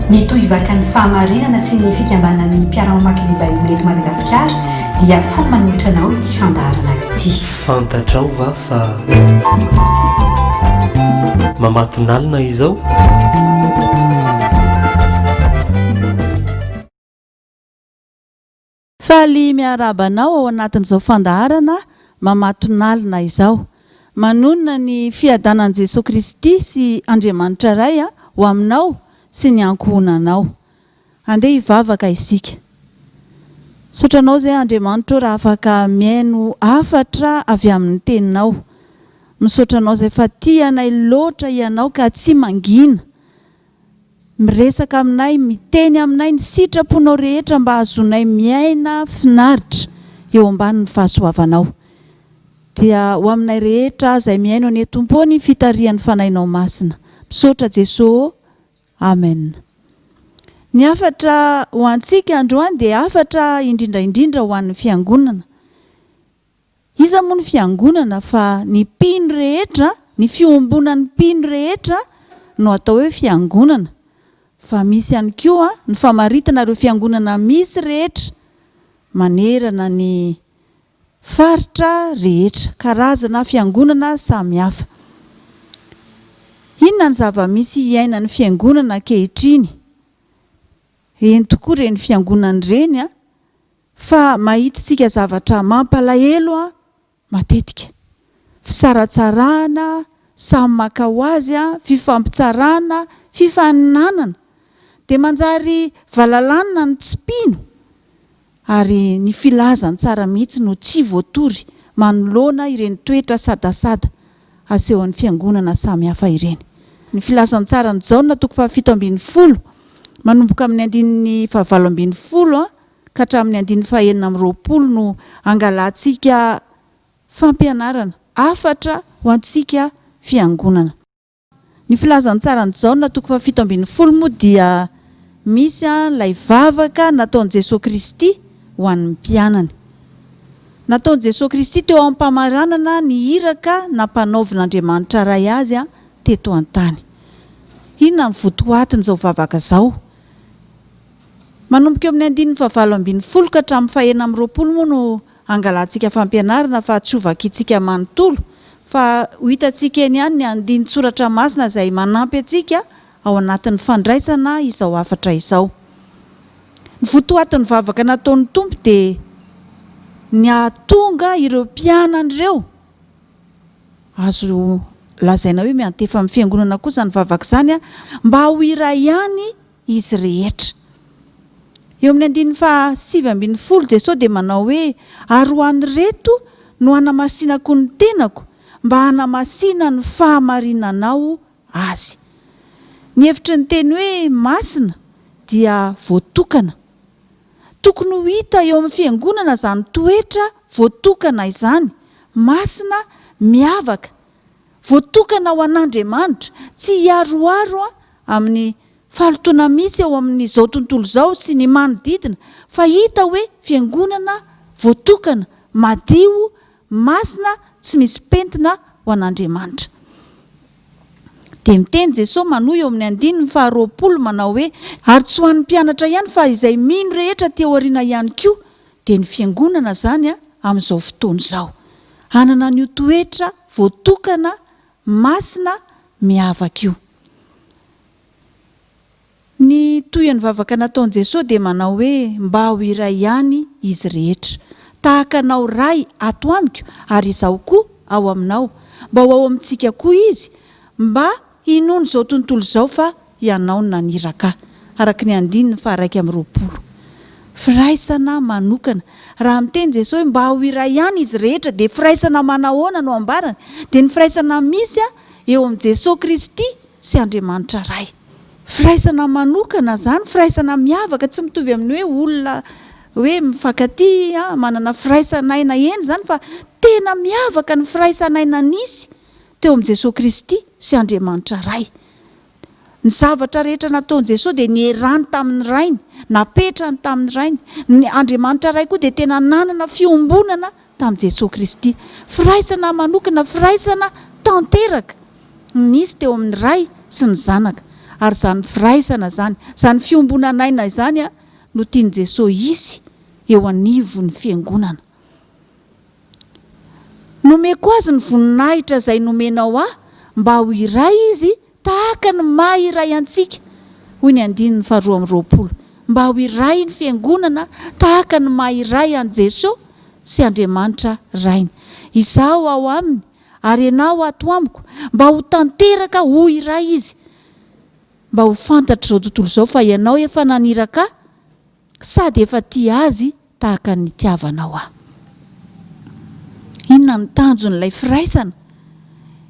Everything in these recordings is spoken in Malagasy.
Ny Tohivakan'ny Fahamarinana sy ny Fikambanan'ny Mpiara-Mamaky ny Baiboly eto Madagasikara dia faly manolotra anao ity fandaharana ity. Fantatrao va fa Mamatonalina izao? Faly miarabanao ao anatin'izao fandaharana Mamatonalina izao. Manonona ny fiadanan'i Jesosy Kristy sy Andriamanitra iray ho aminao sy ny ankohonanao. Andeha hivavaka isika. Sotranao zay Andriamanitra raha afaka miaino afatra avy amin'ny teninao. Misotranao zay fa tia anay loatra ianao ka tsy mangina. Miresaka aminay, miteny aminay ny sitraponao rehetra mba azonay miaina finaritra eo ambanin'ny fahasoavanao. Dia ho aminay rehetra izay miaino any Tompo ny fitarian'ny fanahinao masina. Misaotra Jesosy. Amen. Ny afatra ho antsika androany dia afatra indrindra ho an'ny fiangonana. Iza moa ny fiangonana fa ny mpino rehetra, ny fiombonan'ny mpino rehetra no atao hoe fiangonana. Fa misy ihany koa ny famaritana ireo fiangonana misy rehetra manerana ny faritra rehetra, karazana fiangonana samihafa. Inona ny zava-misy iainan'ny fiangonana ankehitriny? Eny tokoa ireny fiangonana ireny fa mahitsika zavatra mampalahelo matetika. Fisaratsarana, samy maka ho azy, fifampitsarana, fifaninanana. Dia manjary valalanina ny tsy mpino. Ary ny filazany tsara mihitsy no tsy voatory manoloana ireny toetra sadasada asehon'ny fiangonana samihafa ireny. Ny filazany tsara ny Jaona 7:20 manomboka amin'ny 9:20 ka hatramin'ny 9:20 no angalantsika fampianarana afatra ho antsika fiangonana. Ny filazany tsara ny Jaona 7:20 moa dia misy ilay vavaka nataon'i Jesosy Kristy ho an'ny mpianany. Nataon'i Jesosy Kristy teo am-pamaranana ny iraka nampanaovin'Andriamanitra ray azy teto an-tany. Inona ny votoatiny izao vavaka izao? Manomboka amin'ny 9:20 ka hatramin'ny 9:20 moa no angalantsika fampianarana fa tsy hovakintsika manontolo. Fa ho hitantsika eny ihany ny andinin-tsoratra masina izay manampy antsika ao anatin'ny fandraisana izao afatra izao. Ny votoatin'ny vavaka nataon'ny Tompo dia ny ahatonga ireo mpianany ireo. Azo lazaina hoe miantefa amin'ny fiangonana kosa ny vavaka izany mba ho iray ihany izy rehetra. Eo amin'ny 9:7 Jesosy dia manao hoe ary ho an'ny reto no hanamasinako ny tenako mba hanamasina ny fahamarinanao azy. Ny hevitry ny teny hoe masina dia voatokana. Tokony ho hita eo amin'ny fiangonana izany toetra voatokana izany, masina, miavaka, voatokana ho an'Andriamanitra, tsy hiaroaro amin'ny falotoana misy eo amin'izao tontolo izao sy ny manodidina, fa hita hoe fiangonana voatokana, madio, masina, tsy misy pentina ho an'Andriamanitra. Dia miteny Jesosy manohy eo amin'ny 9:20 manao hoe ary tsy ho an'ny mpianatra ihany fa izay mino rehetra teo aoriana ihany koa dia ny fiangonana izany amin'izao fotoana izao. Hanana an'io toetra voatokana, masina, miavaka io. Ny toy ny vavaka nataon'i Jesosy dia manao hoe mba ho iray ihany izy rehetra. Tahaka anao ray ato amiko ary izaho koa ao aminao. Mba ho ao amintsika koa izy mba hinono izao tontolo izao fa ianao no naniraka. Araka ny 1:20. Firaisana manokana. Raha miteny Jesosy mba ho iray ihany izy rehetra dia firaisana manahoana no ambarana? Dia ny firaisana misy eo amin'ny Jesosy Kristy sy Andriamanitra ray. Firaisana manokana izany, firaisana miavaka, tsy mitovy amin'ny hoe olona hoe mifankaty manana firaisanaina eny izany, fa tena miavaka ny firaisanaina nisy teo amin'ny Jesosy Kristy sy Andriamanitra ray. Ny zavatra rehetra nataon'i Jesosy dia nierany tamin'ny rainy, napetrany tamin'ny rainy. Ny Andriamanitra ray koa dia tena nanana fiombonana tamin'i Jesosy Kristy. Firaisana manokana, firaisana tanteraka nisy teo amin'ny ray sy ny zanaka. ary zany firaisana zany fiombonanaina izany a no tiany Jesosy izy eo anivon'ny fiangonana. Nomeko azy ny voninahitra izay nomenao mba ho iray izy tahaka ny maha iray antsika, hoy ny 2:20, mba ho iray ny fiangonana tahaka ny maha iray an Jesosy sy Andriamanitra rainy. Izaho ao aminy ary ianao ato amiko mba ho tanteraka ho iray izy, mba ho fantatra izao tontolo izao fa ianao efa naniraka sady efa tia azy tahaka ny tiavanao aho. Inona ny tanjon'ilay firaisana?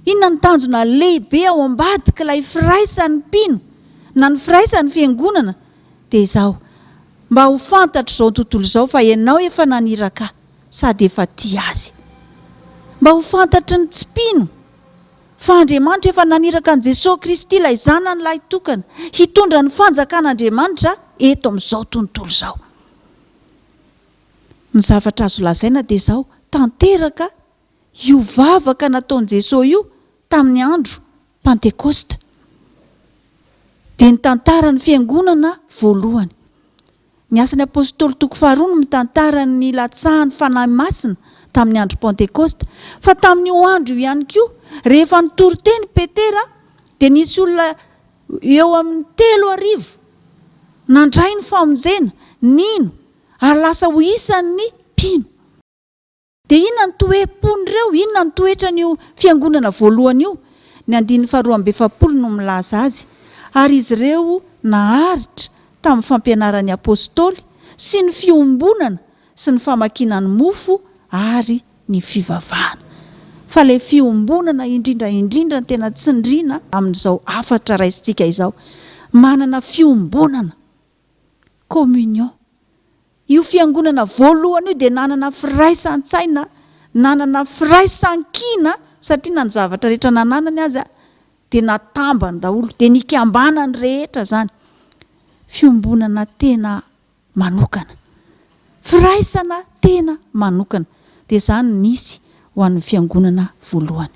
Inona ny tanjona lehibe ao ambadika ilay firaisan'ny mpino na ny firaisan'ny fiangonana? Dia izao, mba ho fantatra izao tontolo izao fa ianao efa naniraka sady efa tia azy. Mba ho fantatry ny tsy mpino fa Andriamanitra efa naniraka an Jesosy Kristy ilay zanany ilay tokana hitondra ny fanjakan'Andriamanitra eto amin'izao tontolo izao. Ny zavatra azo lazaina dia izao, tanteraka io vavaka nataon'i Jesosy io tamin'ny andro Pentekosta. Dia ny tantaran'ny fiangonana voalohany. Ny asan'ny apôstôly toko 2 no mitantara ny latsahan'ny fanahy masina tamin'ny andro Pentekosta, fa tamin'io andro ihany koa rehefa nitory teny Petera dia nisy olona eo amin'ny 3,000 nandray ny famonjena nino ary lasa ho isan'ny mpino. Dia inona ny toe-pon'ireo, inona ny toetran'io fiangonana voalohany io? Ny 2:20 no milaza azy. Ary izy ireo naharitra tamin'ny fampianaran'ny apôstôly sy ny fiombonana sy ny famakinany mofo ary ny fivavahana. Fa ilay fiombonana indrindra ny tena tsindriana amin'izao afatra raisitsika izao, manana fiombonana, communion. Io fiangonana voalohany io dia nanana firaisan-tsaina, nanana firaisan-kina, satria na ny zavatra rehetra nananany azy dia natambany daholo, dia nikambanany rehetra zany. Fiombonana tena manokana, firaisana tena manokana, dia zany nisy ho an'ny fiangonana voalohany.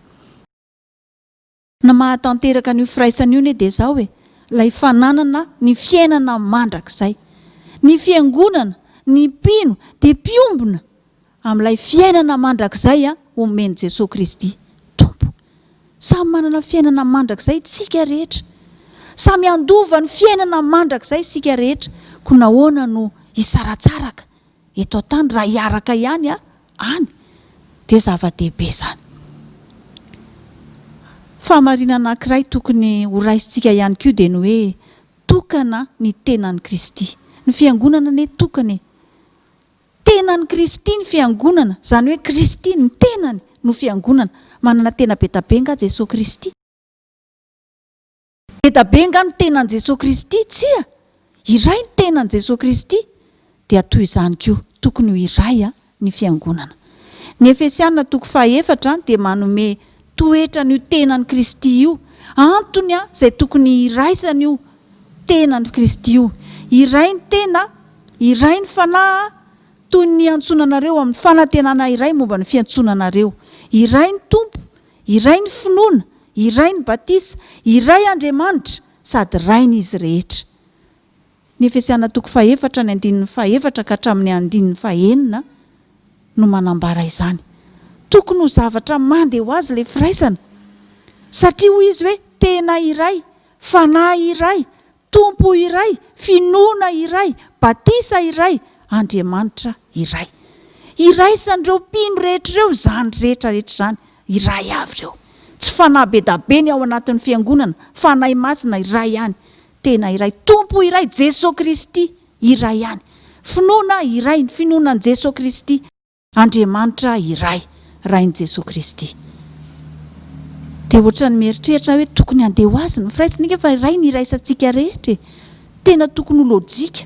Na mahatanteraka n'io firaisana io dia izao hoe ilay fananana ny fiainana mandrakizay. Ny fiangonana, ny mpino dia mpiombona amin'ilay fiainana mandrakizay omeny Jesosy Kristy tompo. Samy manana fiainana mandrakizay tsika rehetra, samy andova ny fiainana mandrakizay sika rehetra. Ko nahoana no isaratsaraka eto an-tany raha hiaraka ihany any dia zava-dehibe zany. Fahamarinana anankiray tokony ho raisitsika ihany koa dia ny hoe tokana ny tenan'ny Kristy. Ny fiangonana ne tokany tenan'ny Kristy ny fiangonana, zany hoe Kristy ny tenany no fiangonana. Manana tena betabenga Jesosy Kristy. Betabenga ny tenan'i Jesosy Kristy, tsia iray ny tenan'i Jesosy Kristy, dia toy izany koa tokony ho iray ny fiangonana. Ny Efesiana toko 4 dia manome toetra n'io tenan'ny Kristy io, antony izay tokony iraisany io tenan'ny Kristy io. Iray ny tena, iray ny fanahy toy ny antsonanareo amin'ny fanantenana iray momba ny fiantsonanareo. Iray ny tompo, iray ny finoana, iray ny batisa, iray Andriamanitra, sady rainy izy rehetra. Ny Efesiana toko 4 ny 4 ka hatramin'ny 9 no manambara izany. Tokony ho zavatra mandeha ho azy ilay firaisana, satria hoy izy hoe tena iray, fanahy iray, tompo iray, finoana iray, batisa iray, Andriamanitra iray. Iraisan'ireo mpino rehetrareo zany rehetra zany, iray avy ireo. Tsy fanahy be da be ny ao anatin'ny fiangonana, fanahy masina iray ihany, tena iray, tompo iray, Jesosy Kristy iray ihany, finoana iray, ny finoanan'i Jesosy Kristy, Andriamanitra iray, rain'i Jesosy Kristy. Dia ohatrany mieritreritra hoe tokony handeha ho azy ny firaisana, fa iray ny iraisantsika rehetra, tena tokony ho lojika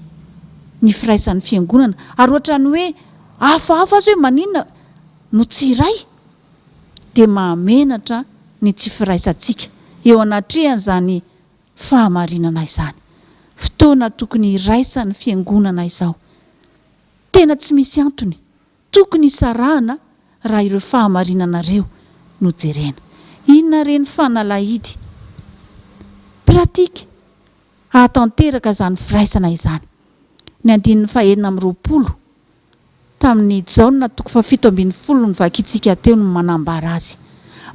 ny firaisan'ny fiangonana. Ary ohatrany hoe hafahafa azy hoe maninona no tsy iray, dia mahamenatra ny tsy firaisantsika eo anatrehany zany fahamarinana izany. Fotoana tokony iraisan'ny fiangonana izao, tena tsy misy antony, tokony sarahana raha ireo fahamarinanareo no jerena. Inona reny fanalahidy pratika ahatanteraka izany firaisana izany. Ny andininy fahenina amin'ny 20 tamin'ny Jaona 7:70 ny vakitsika teo no manambara azy.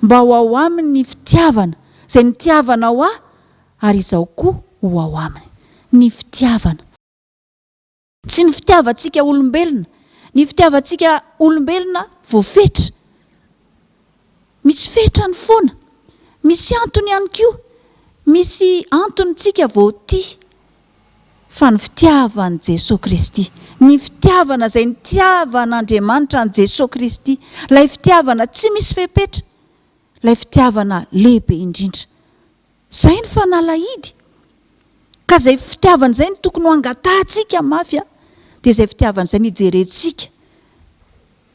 Mba ho ao aminy ny fitiavana izay nitiavana ho aho ary izao koa ho ao aminy. Ny fitiavana. Tsy ny fitiavantsika olombelona. Ny fitiavantsika olombelona voafetra. Misy fetrany foana. Misy antony ihany koa. Misy antonyntsika voatia. Fa ny fitiavan'i Jesosy Kristy. Ny fitiavana izay nitiavan'Andriamanitra an' Jesosy Kristy. Ilay fitiavana tsy misy fepetra. Ilay fitiavana lehibe indrindra. Izay ny fanalahidy. Ka izay fitiavana izay ny tokony ho angatahantsika mafy dia izay fitiavana izay nijerentsika.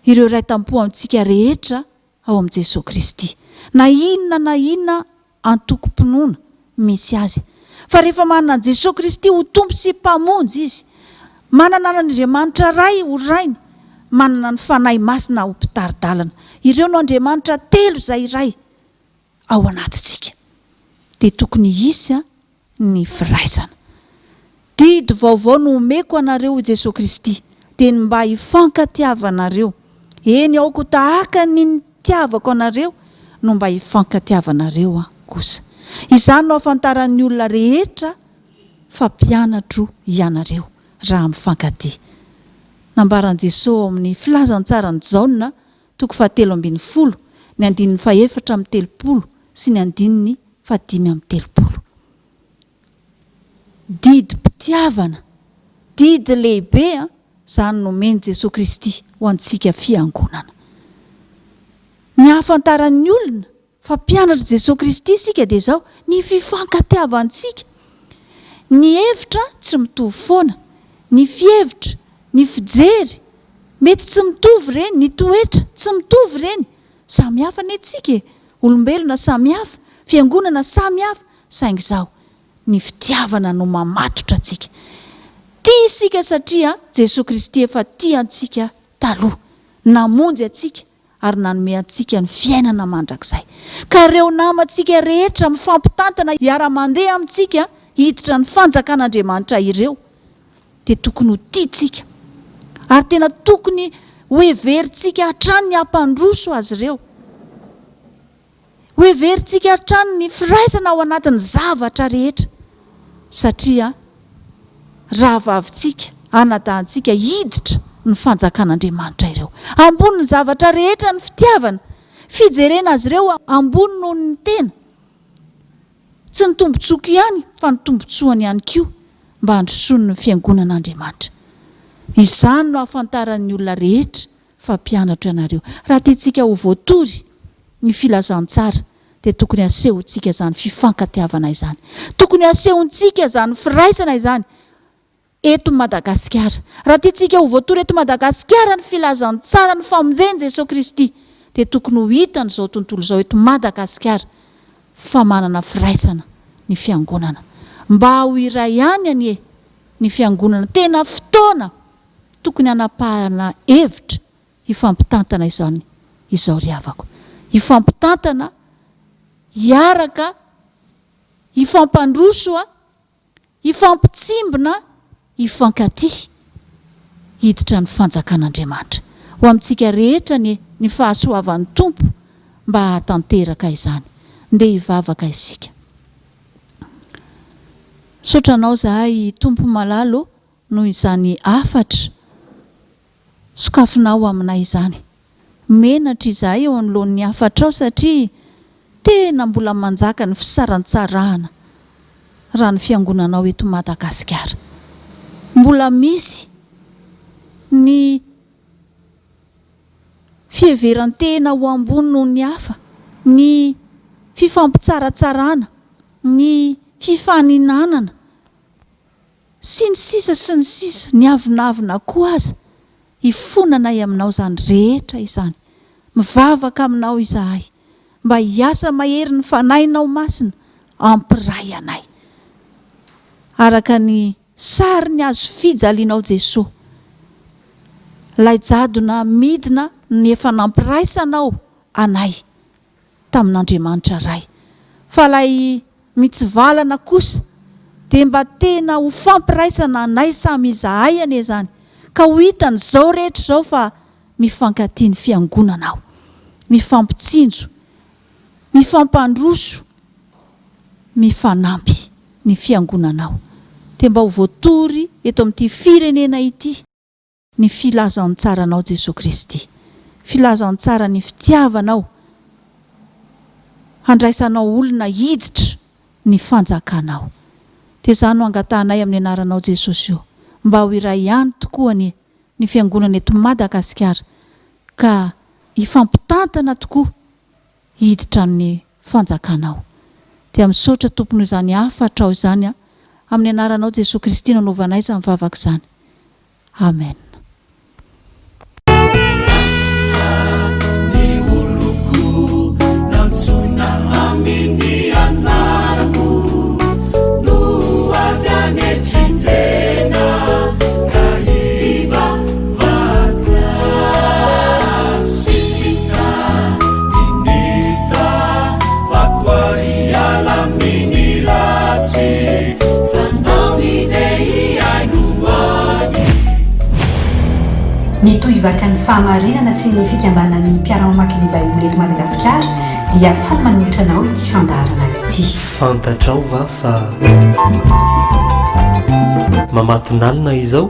Ireo ray tampo amintsika rehetra ao amin'i Jesosy Kristy. Na inona antokom-pinoana misy azy. Fa rehefa manana an'i Jesosy Kristy ho tompo sy mpamonjy izy. Manana n'Andriamanitra ray ho rainy. Manana ny fanahy masina ho mpitaridalana. Ireo no Andriamanitra telo izay ray ao anatintsika. Dia tokony hisy ny firaisana. Didy vaovao no omeko anareo Jesosy Kristy. Dia mba hifankatiavanareo. Eny aoko tahaka ny nitiavako anareo no mba hifankatiavanareo kosa. Izany no ahafantaran'ny olona rehetra fa mpianatro ianareo raha mifankatia. Nambaran Jesosy amin'ny filazantsarany Jaona 7:70, ny andininy 4:30 sy ny andininy 5:30. Didy mpitiavana, didy lehibe izany nomeny Jesosy Kristy ho antsika fiangonana. Ny ahafantaran'ny olona fa mpianatra Jesosy Kristy isika dia izao ny fifankatiavantsika. Ny hevitra tsy mitovy foana, ny fihevitra, ny fijery mety tsy mitovy ireny, ny toetra tsy mitovy ireny. Samy hafa ny antsika, olombelona samy hafa, fiangonana samy hafa, saingy izao ny fitiavana no mamatotra antsika. Tia isika satria Jesosy Kristy efa tia antsika taloha, namonjy antsika ary nanome antsika ny fiainana mandrakizay. Ka ireo namantsika rehetra mifampitantana hiara-mandeha amintsika hiditra ny fanjakan'Andriamanitra ireo dia tokony ho tiantsika. Ary tena tokony hoeverintsika hatrany ny hampandroso azy ireo. Hoeverintsika hatrany ny firaisana ao anatin'ny zavatra rehetra. Satria raha vavintsika, anadahantsika hiditra ny fanjakan'Andriamanitra ireo. Ambony ny zavatra rehetra ny fitiavana, fijerena azy ireo ambony noho ny tena. Tsy ny tombontsoa ihany fa ny tombontsoany ihany koa mba handrosoany ny fiangonan'Andriamanitra. Izany no ahafantaran'ny olona rehetra fa mpianatra ianareo. Raha tiantsika ho voatory ny filazantsara dia tokony asehontsika izany fifankatiavana izany. Tokony asehontsika izany firaisana izany eto Madagasikara. Raha tiantsika ho voatory eto Madagasikara ny filazantsara ny famonjeny Jesosy Kristy dia tokony ho hitany izao tontolo izao eto Madagasikara fa manana firaisana ny fiangonana. Mba ho iray ihany ny fiangonana tena fotoana tokony hanapahana hevitra hifampitantana izao riavako. Hifampitantana, hiaraka, hifampandroso, hifampitsimbina, hifankatia hiditra ny fanjakan'Andriamanitra. Ho amintsika rehetra ny fahasoavan'ny tompo mba hatanteraka izany. Ndeha hivavaka isika. Sotranao zahay tompo malalo noho izany afatra sokafinao aminay izany. Menatra izahay eo anoloan'ny afatrao satria tena mbola manjaka ny fisarantsarahana raha ny fiangonanao eto Madagasikara. Mbola misy ny fieverantena ho ambony noho ny hafa, ny fifampitsaratsarana, ny fifaninanana sy ny sisa ny avinavina koa aza. Hifonanay aminao izany rehetra izany. Mivavaka aminao izahay mba hiasa mahery ny fanahinao masina ampiray anay. Araka ny sary ny azo fijalianao Jesosy. Lay jadona midina ny efa nampiraisanao anay tamin'Andriamanitra ray. Fa lay mitsivalana kosa dia mba tena ho fampiraisana anay samy izahay ane zany ka ho hitany zao rehetra zao fa mifankatia ny fiangonana ao, mifampitsinjo, mifampandroso, mifanampy ny fiangonana ao. Dia mba ho voatory eto amin'ity firenena ity ny filazantsara-nao Jesosy Kristy, filazantsara ny fitiavanao, handraisanao olona hiditra ny fanjakanao. Dia izany no angatanay amin'ny anaranao Jesosy io, mba ho iray ihany tokoa ny fiangonana eto Madagasikara ka hifampitantana tokoa hiditra ny fanjakanao. Dia misaotra tompony izany afatra ao izany amin'ny anaranao Jesosy Kristy nanaovanay izany vavaka izany. Amen. Ny Tohivakan'ny Fahamarinana sy ny Fikambanan'ny Mpiara-Mamaky ny Baiboly eto Madagasikara dia faly manolotra anao ity fandaharana ity. Fantatrao va fa Mamatonalina izao?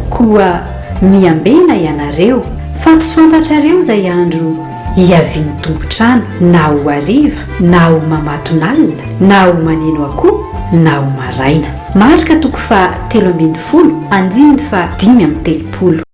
Koa miambena ianareo fa tsy fantatrareo izay andro hiaviany tompontrano na ho hariva na ho mamatonalina na ho maneno akoho na ho maraina. Marika toko fa 13 andiny fa 5 amin'ny telopolo.